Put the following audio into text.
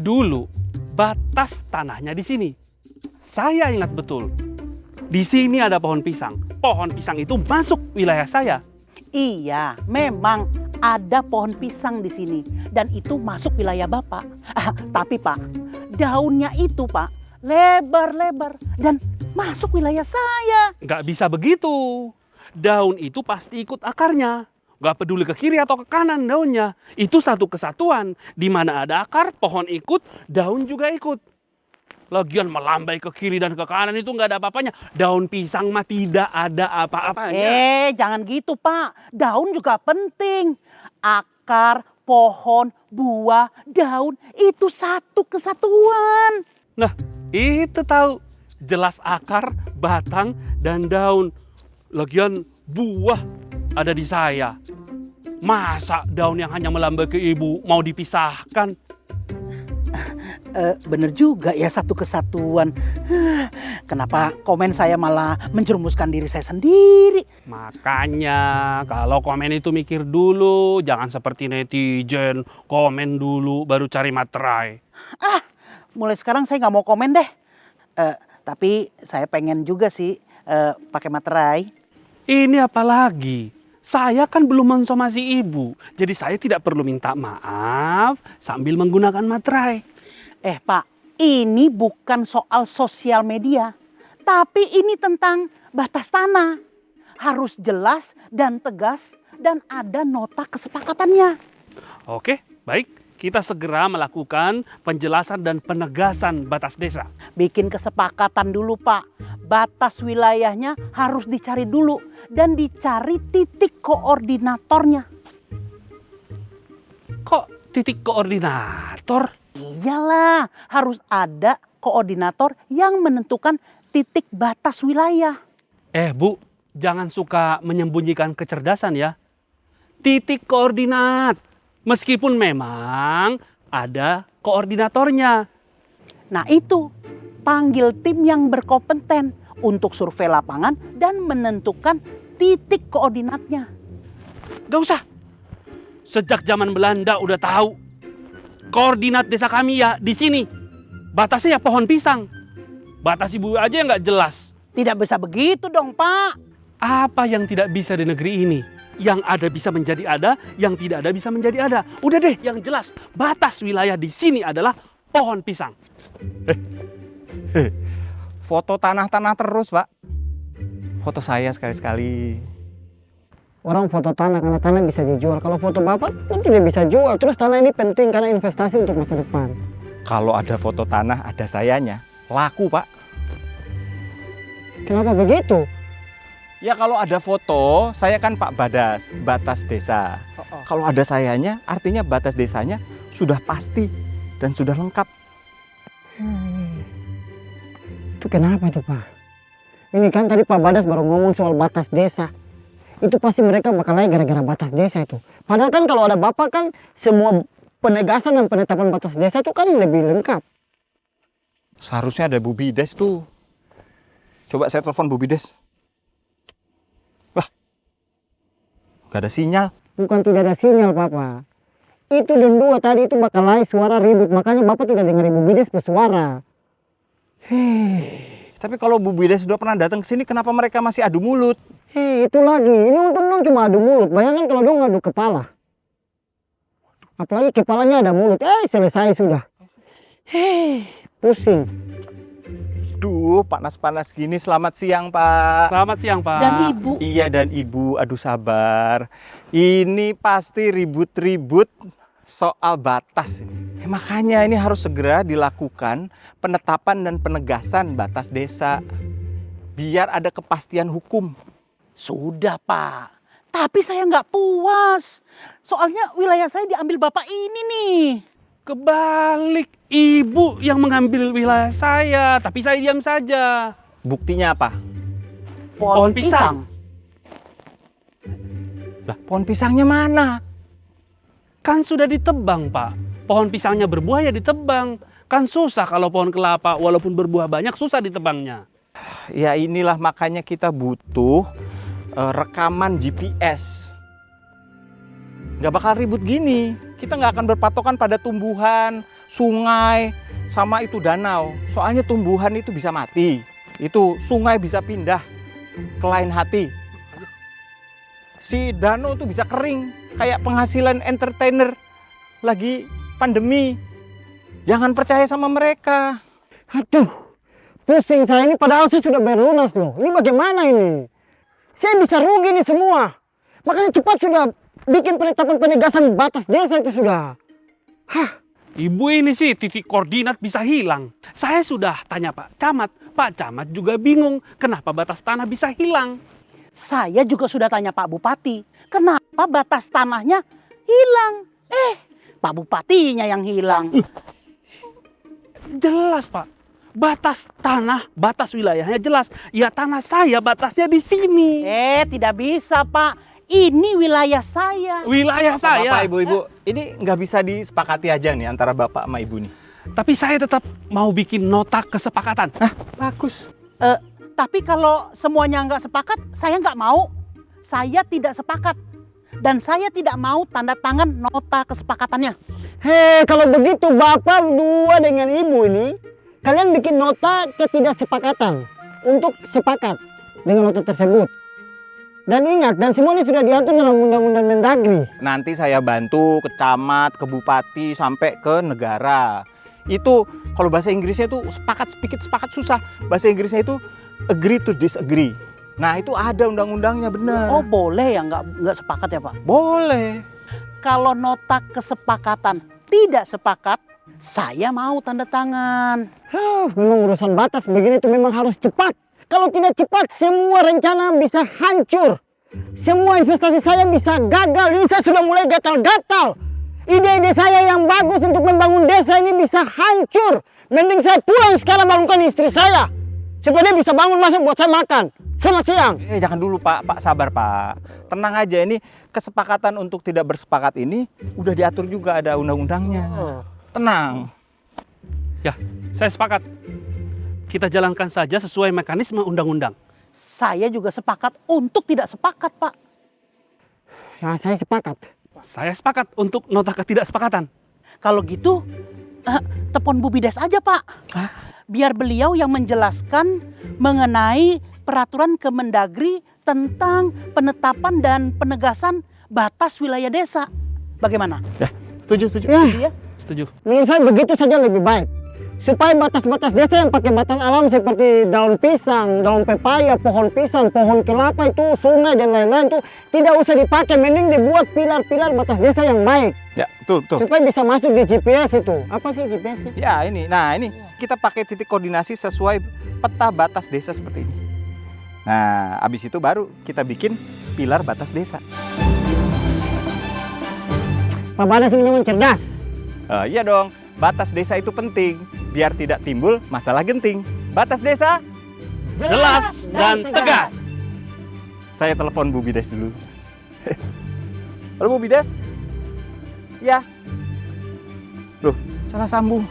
Dulu batas tanahnya di sini. Saya ingat betul. Di sini ada pohon pisang. Pohon pisang itu masuk wilayah saya. Iya, memang ada pohon pisang di sini dan itu masuk wilayah Bapak. Tapi Pak, daunnya itu Pak lebar-lebar dan masuk wilayah saya. Nggak bisa begitu. Daun itu pasti ikut akarnya. Nggak peduli ke kiri atau ke kanan daunnya. Itu satu kesatuan. Di mana ada akar, pohon ikut, daun juga ikut. Lagian melambai ke kiri dan ke kanan itu nggak ada apa-apanya. Daun pisang mah tidak ada apa-apanya. Jangan gitu Pak. Daun juga penting. Akar, pohon, buah, daun itu satu kesatuan. Nah, itu tahu. Jelas akar, batang, dan daun. Lagian buah ada di saya. Masa daun yang hanya melambai ke ibu mau dipisahkan? Bener juga ya, satu kesatuan. Kenapa komen saya malah menjerumuskan diri saya sendiri? Makanya kalau komen itu mikir dulu. Jangan seperti netizen. Komen dulu baru cari materai. Mulai sekarang saya nggak mau komen deh. Tapi saya pengen juga sih pakai materai. Ini apalagi? Saya kan belum mensomasi ibu. Jadi saya tidak perlu minta maaf sambil menggunakan materai. Pak, ini bukan soal sosial media. Tapi ini tentang batas tanah. Harus jelas dan tegas dan ada nota kesepakatannya. Oke, baik. Kita segera melakukan penjelasan dan penegasan batas desa. Bikin kesepakatan dulu Pak. Batas wilayahnya harus dicari dulu. Dan dicari titik koordinatornya. Kok titik koordinator? Iyalah, harus ada koordinator yang menentukan titik batas wilayah. Bu, jangan suka menyembunyikan kecerdasan ya. Titik koordinat. Meskipun memang ada koordinatornya. Nah itu, panggil tim yang berkompeten untuk survei lapangan dan menentukan titik koordinatnya. Gak usah. Sejak zaman Belanda udah tahu. Koordinat desa kami ya di sini. Batasnya ya pohon pisang. Batas ibu aja yang nggak jelas. Tidak bisa begitu dong Pak. Apa yang tidak bisa di negeri ini? Yang ada bisa menjadi ada, yang tidak ada bisa menjadi ada. Udah deh, yang jelas batas wilayah di sini adalah pohon pisang. Foto tanah-tanah terus, Pak. Foto saya sekali-sekali. Orang foto tanah karena tanah bisa dijual. Kalau foto bapak pun tidak bisa jual. Terus tanah ini penting karena investasi untuk masa depan. Kalau ada foto tanah, ada sayanya. Laku, Pak. Kenapa begitu? Ya kalau ada foto, saya kan Pak Badas, batas desa. Kalau ada sayanya, artinya batas desanya sudah pasti dan sudah lengkap. Itu kenapa tuh Pak? Ini kan tadi Pak Badas baru ngomong soal batas desa. Itu pasti mereka bakal lagi gara-gara batas desa itu. Padahal kan kalau ada bapak kan semua penegasan dan penetapan batas desa itu kan lebih lengkap. Seharusnya ada Bu Bides tuh. Coba saya telepon Bu Bides. Wah, gak ada sinyal. Bukan tidak ada sinyal Papa. Itu dan dua tadi itu bakal lagi suara ribut. Makanya bapak tidak dengar Ibu Bides bersuara. Tapi kalau Bu Bides sudah pernah datang ke sini, kenapa mereka masih adu mulut? Itu lagi. Ini untung dong cuma adu mulut. Bayangkan kalau dong adu kepala. Apalagi kepalanya ada mulut. Selesai sudah. Pusing. Duh, panas-panas gini. Selamat siang, Pak. Selamat siang, Pak. Dan Ibu. Iya, dan Ibu. Aduh, sabar. Ini pasti ribut-ribut soal batas. Makanya ini harus segera dilakukan penetapan dan penegasan batas desa. Biar ada kepastian hukum. Sudah Pak. Tapi saya nggak puas. Soalnya wilayah saya diambil Bapak ini nih. Kebalik, ibu yang mengambil wilayah saya, tapi saya diam saja. Buktinya apa? Pohon pisang. Lah, pohon pisangnya mana? Kan sudah ditebang, Pak. Pohon pisangnya berbuah ya ditebang. Kan susah kalau pohon kelapa walaupun berbuah banyak susah ditebangnya. Ya inilah makanya kita butuh rekaman GPS. Nggak bakal ribut gini. Kita nggak akan berpatokan pada tumbuhan, sungai, sama itu danau. Soalnya tumbuhan itu bisa mati. Itu sungai bisa pindah ke lain hati. Si danau tuh bisa kering, kayak penghasilan entertainer lagi pandemi. Jangan percaya sama mereka. Aduh, pusing saya ini, padahal saya sudah berlunas loh. Ini bagaimana ini? Saya bisa rugi nih semua. Makanya cepat sudah bikin penetapan penegasan batas desa itu sudah. Hah, Ibu ini sih titik koordinat bisa hilang. Saya sudah tanya Pak Camat. Pak Camat juga bingung kenapa batas tanah bisa hilang. Saya juga sudah tanya Pak Bupati, kenapa batas tanahnya hilang? Pak Bupatinya yang hilang. Jelas Pak. Batas tanah, batas wilayahnya jelas. Ya tanah saya batasnya di sini. Tidak bisa Pak. Ini wilayah saya. Wilayah saya. Bapak, ibu-ibu, ini nggak bisa disepakati aja nih antara bapak sama ibu nih. Tapi saya tetap mau bikin nota kesepakatan. Bagus. Tapi kalau semuanya nggak sepakat, saya nggak mau. Saya tidak sepakat. Dan saya tidak mau tanda tangan nota kesepakatannya. hei, kalau begitu bapak dua dengan ibu ini, kalian bikin nota ketidaksepakatan untuk sepakat dengan nota tersebut. Dan ingat, dan semua ini sudah diatur dalam Undang-Undang Mendagri. Nanti saya bantu ke camat, ke bupati, sampai ke negara. Itu kalau bahasa Inggrisnya itu sepakat sedikit, sepakat susah. Bahasa Inggrisnya itu agree to disagree. Nah itu ada undang-undangnya benar. Oh boleh ya nggak sepakat ya Pak? Boleh. Kalau nota kesepakatan tidak sepakat, saya mau tanda tangan. Memang urusan batas begini itu memang harus cepat. Kalau tidak cepat, semua rencana bisa hancur. Semua investasi saya bisa gagal. Ini saya sudah mulai gatal-gatal. Ide-ide saya yang bagus untuk membangun desa ini bisa hancur. Mending saya pulang sekarang bangunkan istri saya. Supaya dia bisa bangun masak buat saya makan. Selamat siang. Jangan dulu Pak, Pak sabar Pak. Tenang aja, ini kesepakatan untuk tidak bersepakat ini udah diatur juga, ada undang-undangnya. Tenang. Ya, saya sepakat. Kita jalankan saja sesuai mekanisme undang-undang. Saya juga sepakat untuk tidak sepakat Pak. Ya, saya sepakat. Saya sepakat untuk nota ketidaksepakatan. Kalau gitu, telepon Bu Bides aja Pak. Biar beliau yang menjelaskan mengenai peraturan Kemendagri tentang penetapan dan penegasan batas wilayah desa. Bagaimana? Ya, setuju. Ya. Setuju. Menurut saya begitu saja lebih baik. Supaya batas-batas desa yang pakai batas alam seperti daun pisang, daun pepaya, pohon pisang, pohon kelapa itu, sungai dan lain-lain itu tidak usah dipakai. Mending dibuat pilar-pilar batas desa yang baik. Ya, betul. Supaya bisa masuk di GPS itu. Apa sih GPS-nya? Ya ini, nah ini kita pakai titik koordinasi sesuai peta batas desa seperti ini. Nah, habis itu baru kita bikin pilar batas desa. Pak Badas ini memang cerdas. Iya dong, batas desa itu penting biar tidak timbul masalah genting. Batas desa Jelas dan tegas. Saya telepon Bu Bides dulu. Halo Bu Bides? Ya. Loh, salah sambung.